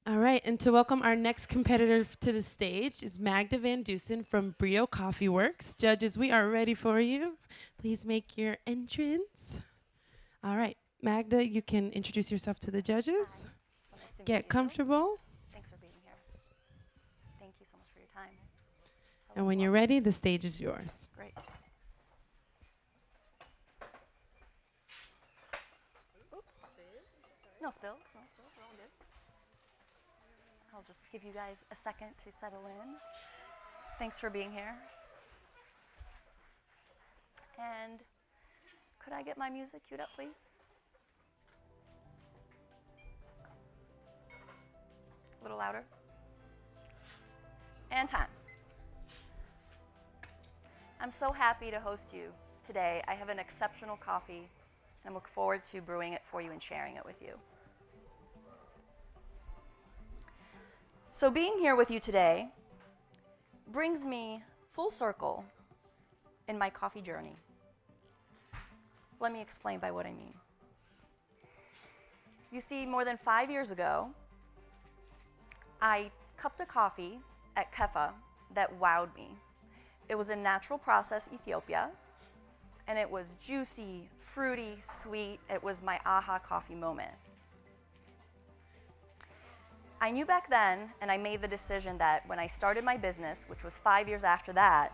All right, and to welcome our next competitor to the stage is Magda Van Dusen from Brio Coffeeworks. Judges, we are ready for you. Please make your entrance. All right, Magda, you can introduce yourself to the Hi, judges. so nice to meet Get you. comfortable, Thanks for being here. Thank you so much for your time. and Hello, when you're welcome. ready, the stage is yours. Great. Oops. No spills, no spills, we're all good. I'll just give you guys a second to settle in. Thanks for being here. And could I get my music queued up, please? A little louder. And time. I'm so happy to host you today. I have an exceptional coffee, and I look forward to brewing it for you and sharing it with you. So being here with you today brings me full circle in my coffee journey. Let me explain by what I mean. You see, more than 5 years ago, I cupped a coffee at Kefa that wowed me. It was a natural process Ethiopia, and it was juicy, fruity, sweet. It was my aha coffee moment. I knew back then, and I made the decision that when I started my business, which was 5 years after that,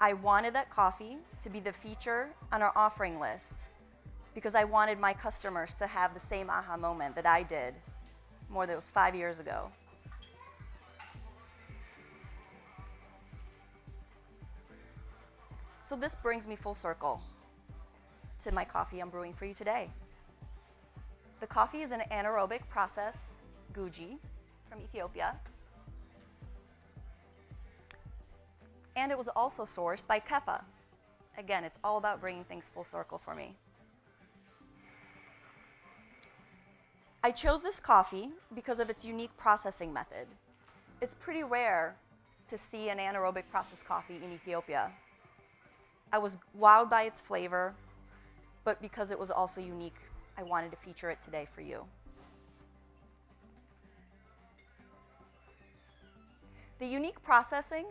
I wanted that coffee to be the feature on our offering list because I wanted my customers to have the same aha moment that I did more than it was 5 years ago. So this brings me full circle to my coffee I'm brewing for you today. The coffee is an anaerobic process Guji from Ethiopia. And it was also sourced by Kefa. Again, it's all about bringing things full circle for me. I chose this coffee because of its unique processing method. It's pretty rare to see an anaerobic processed coffee in Ethiopia. I was wowed by its flavor, but because it was also unique, I wanted to feature it today for you. The unique processing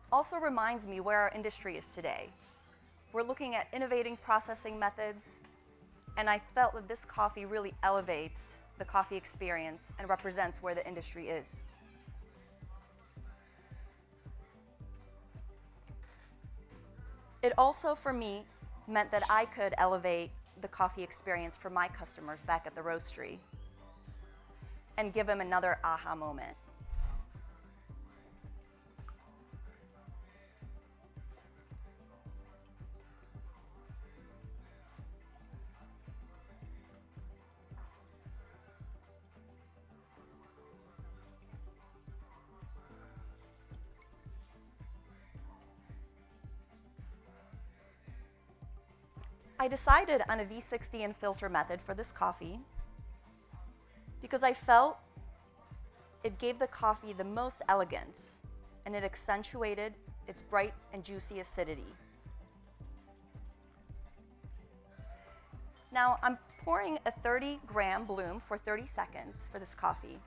also reminds me where our industry is today. We're looking at innovating processing methods, and I felt that this coffee really elevates the coffee experience and represents where the industry is. It also, for me, meant that I could elevate the coffee experience for my customers back at the roastery and give them another aha moment. I decided on a V60 and filter method for this coffee because I felt it gave the coffee the most elegance and it accentuated its bright and juicy acidity. Now I'm pouring a 30-gram bloom for 30 seconds for this coffee,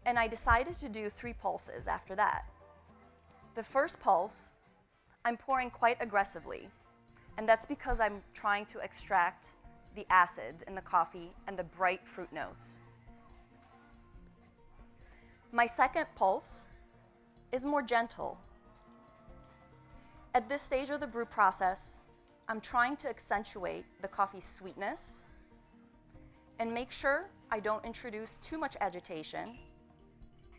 and I decided to do 3 pulses after that. The first pulse, I'm pouring quite aggressively, and that's because I'm trying to extract the acids in the coffee and the bright fruit notes. My second pulse is more gentle. At this stage of the brew process, I'm trying to accentuate the coffee's sweetness and make sure I don't introduce too much agitation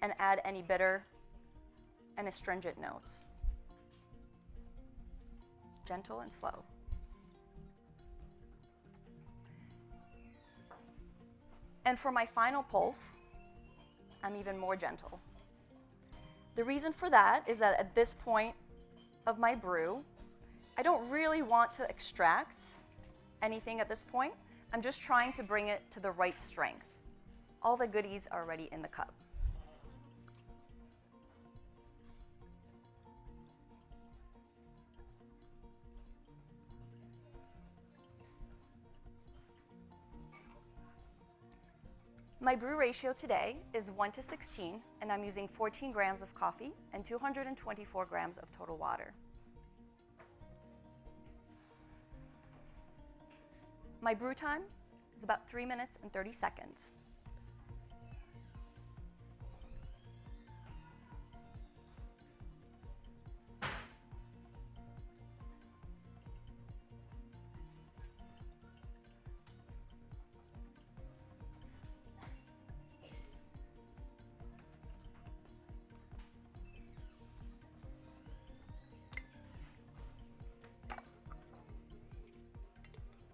and add any bitter and astringent notes. Gentle and slow. And for my final pulse, I'm even more gentle. The reason for that is that at this point of my brew, I don't really want to extract anything at this point. I'm just trying to bring it to the right strength. All the goodies are already in the cup. My brew ratio today is 1:16, and I'm using 14 grams of coffee and 224 grams of total water. My brew time is about 3 minutes and 30 seconds.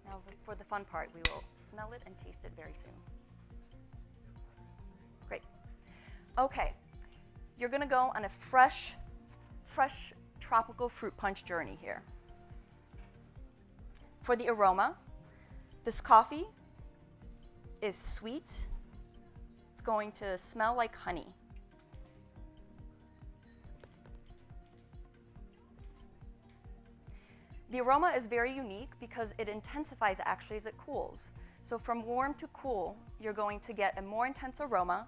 Now for the fun part, we will smell it and taste it very soon. Great. Okay, you're gonna go on a fresh tropical fruit punch journey here. For the aroma, this coffee is sweet. It's going to smell like honey. The aroma is very unique because it intensifies actually as it cools. So from warm to cool, you're going to get a more intense aroma,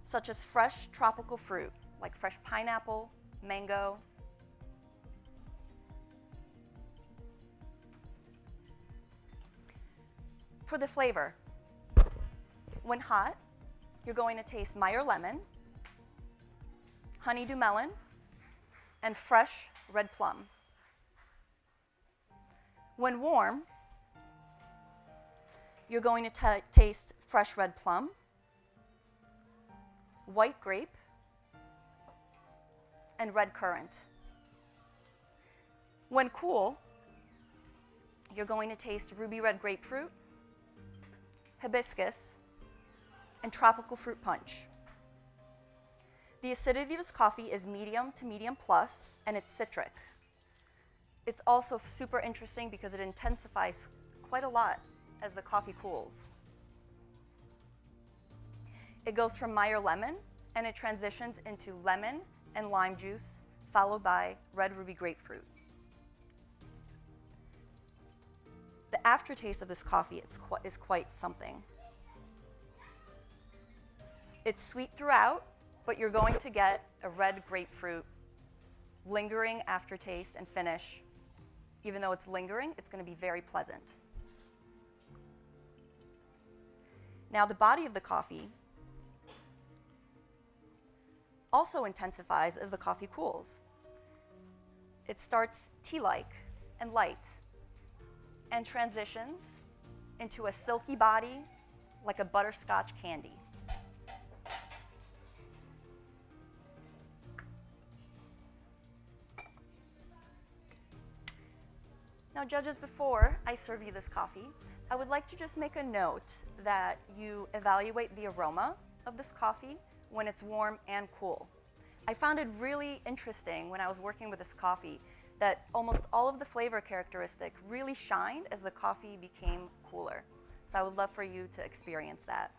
such as fresh tropical fruit, like fresh pineapple, mango. For the flavor, when hot, you're going to taste Meyer lemon, honeydew melon, and fresh red plum. When warm, you're going to taste fresh red plum, white grape, and red currant. When cool, you're going to taste ruby red grapefruit, hibiscus, and tropical fruit punch. The acidity of this coffee is medium to medium plus, and it's citric. It's also super interesting because it intensifies quite a lot as the coffee cools. It goes from Meyer lemon, and it transitions into lemon and lime juice, followed by red ruby grapefruit. The aftertaste of this coffee is quite something. It's sweet throughout, but you're going to get a red grapefruit lingering aftertaste and finish. Even though it's lingering, it's going to be very pleasant. Now, the body of the coffee also intensifies as the coffee cools. It starts tea-like and light and transitions into a silky body like a butterscotch candy. Now, judges, before I serve you this coffee, I would like to just make a note that you evaluate the aroma of this coffee when it's warm and cool. I found it really interesting when I was working with this coffee that almost all of the flavor characteristics really shined as the coffee became cooler. So I would love for you to experience that.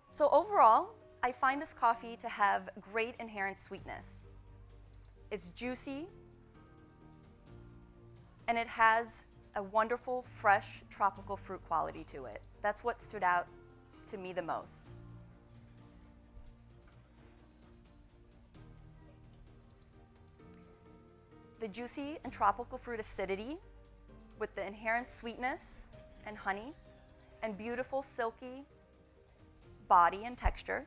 So overall, I find this coffee to have great inherent sweetness. It's juicy, and it has a wonderful, fresh, tropical fruit quality to it. That's what stood out to me the most. The juicy and tropical fruit acidity with the inherent sweetness and honey and beautiful, silky body and texture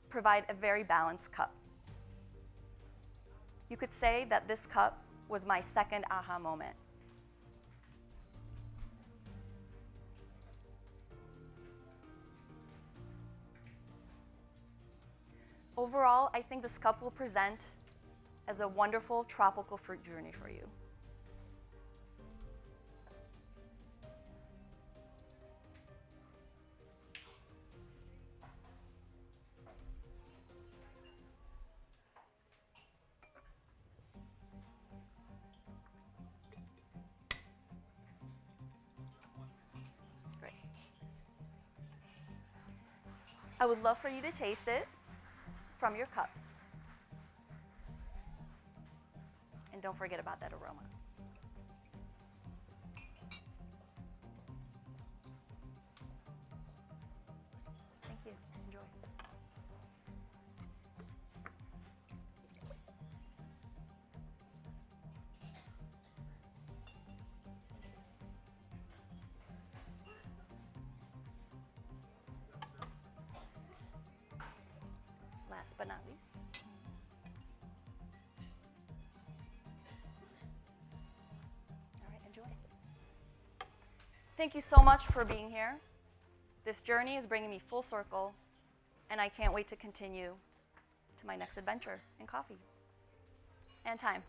provide a very balanced cup. You could say that this cup was my second aha moment. Overall, I think this cup will present as a wonderful tropical fruit journey for you. Great. I would love for you to taste it from your cups. And don't forget about that aroma. last but not least. All right, enjoy. Thank you so much for being here. This journey is bringing me full circle, and I can't wait to continue to my next adventure in coffee and time.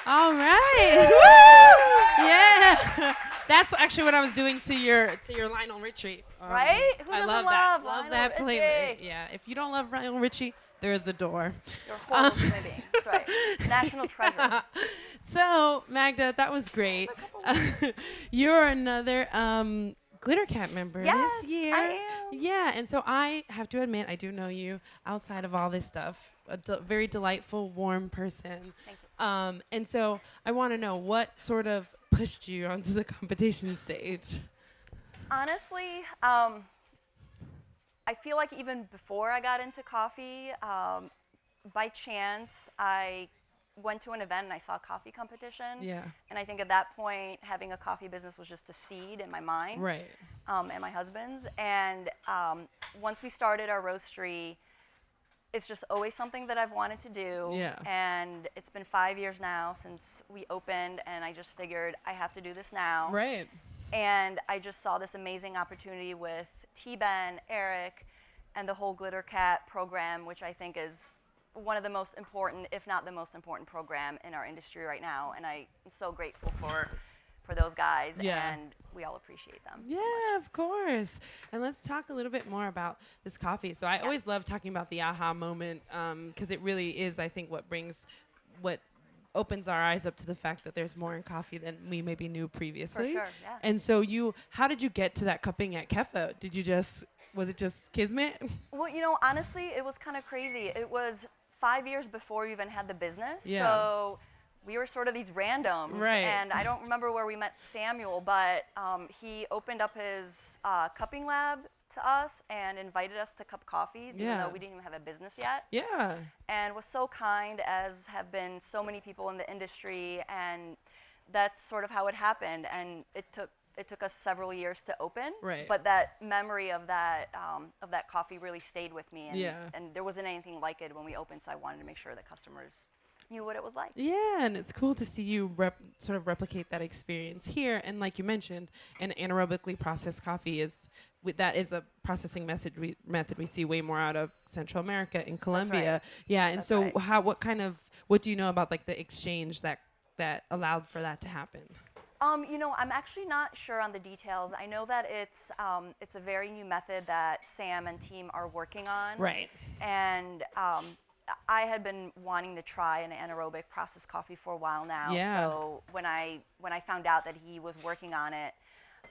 All right. Yeah. That's actually what I was doing to your Lionel Richie. Right? Who I doesn't love love that. Love Lionel that Richie? playlist. Yeah. If you don't love Lionel Richie, there's the door. You're a horrible human being. That's right. National treasure. So, Magda, that was great. You're another Glitter Cat member Yes, this year. I am. Yeah, and so I have to admit, I do know you outside of all this stuff. Very delightful, warm person. Thank you. And so I want to know what sort of pushed you onto the competition stage. Honestly, I feel like even before I got into coffee, by chance, I went to an event and I saw a coffee competition. Yeah. And I think at that point, having a coffee business was just a seed in my mind. Right. And my husband's. And once we started our roastery, it's just always something that I've wanted to do. Yeah. And it's been 5 years now since we opened, and I just figured I have to do this now. Right. And I just saw this amazing opportunity with T-Ben, Eric, and the whole Glitter Cat program, which I think is one of the most important, if not the most important program in our industry right now. And I'm so grateful for those guys, Yeah. and we all appreciate them. Yeah, of course. And let's talk a little bit more about this coffee. So I always love talking about the aha moment because it really is, I think, what opens our eyes up to the fact that there's more in coffee than we maybe knew previously. For sure, yeah. And so how did you get to that cupping at Kefo? Was it just kismet? Well, honestly, it was kind of crazy. It was 5 years before we even had the business. Yeah. So we were sort of these randoms. Right. And I don't remember where we met Samuel, but he opened up his cupping lab to us and invited us to cup coffees, even Yeah. though we didn't even have a business yet. Yeah. And was so kind, as have been so many people in the industry. And that's sort of how it happened. And it took us several years to open. Right. But that memory of that coffee really stayed with me. And, Yeah. and there wasn't anything like it when we opened, so I wanted to make sure that customers knew what it was like. Yeah, and it's cool to see you sort of replicate that experience here. And like you mentioned, an anaerobically processed coffee that is a processing method we see way more out of Central America and Colombia. right. Yeah, and That's so right. what do you know about like the exchange that allowed for that to happen? I'm actually not sure on the details. I know that it's a very new method that Sam and team are working on. Right. And I had been wanting to try an anaerobic processed coffee for a while now. Yeah. So when I found out that he was working on it,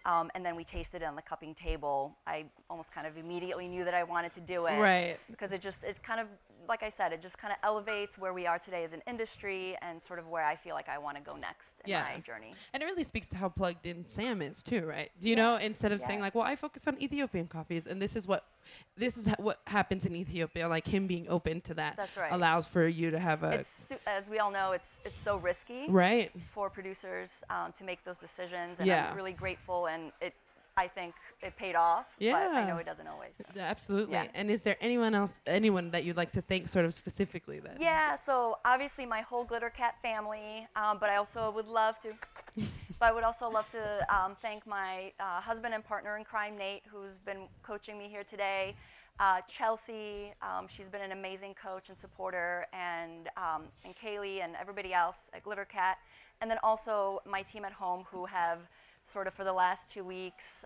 and then we tasted it on the cupping table, I almost kind of immediately knew that I wanted to do it. Right. Because it kind of, like I said, it just kind of elevates where we are today as an industry and sort of where I feel like I want to go next in my journey. And it really speaks to how plugged in Sam is too, right? Do you know, instead of saying like, well, I focus on Ethiopian coffees and this is what happens in Ethiopia, like him being open to that. That's right. Allows for you to have as we all know, it's so risky. Right. For producers to make those decisions, and Yeah. I'm really grateful, and I think it paid off, but I know it doesn't always. So. Absolutely. Yeah. And is there anyone that you'd like to thank sort of specifically then? Yeah, so obviously my whole Glitter Cat family, but I also would love to, thank my husband and partner in crime, Nate, who's been coaching me here today. Chelsea, she's been an amazing coach and supporter, and Kaylee and everybody else at Glitter Cat. And then also my team at home, who have sort of for the last 2 weeks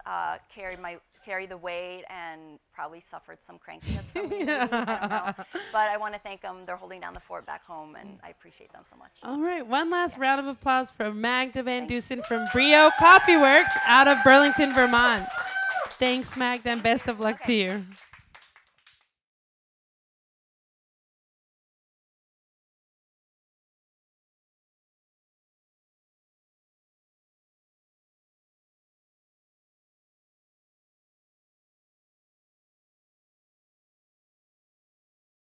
carried the weight and probably suffered some crankiness from me. Maybe, I don't know. But I want to thank them. They're holding down the fort back home, and I appreciate them so much. All right, one last round of applause for Magda Van Dusen from Brio Coffeeworks out of Burlington, Vermont. Thanks, Magda, and best of luck to you.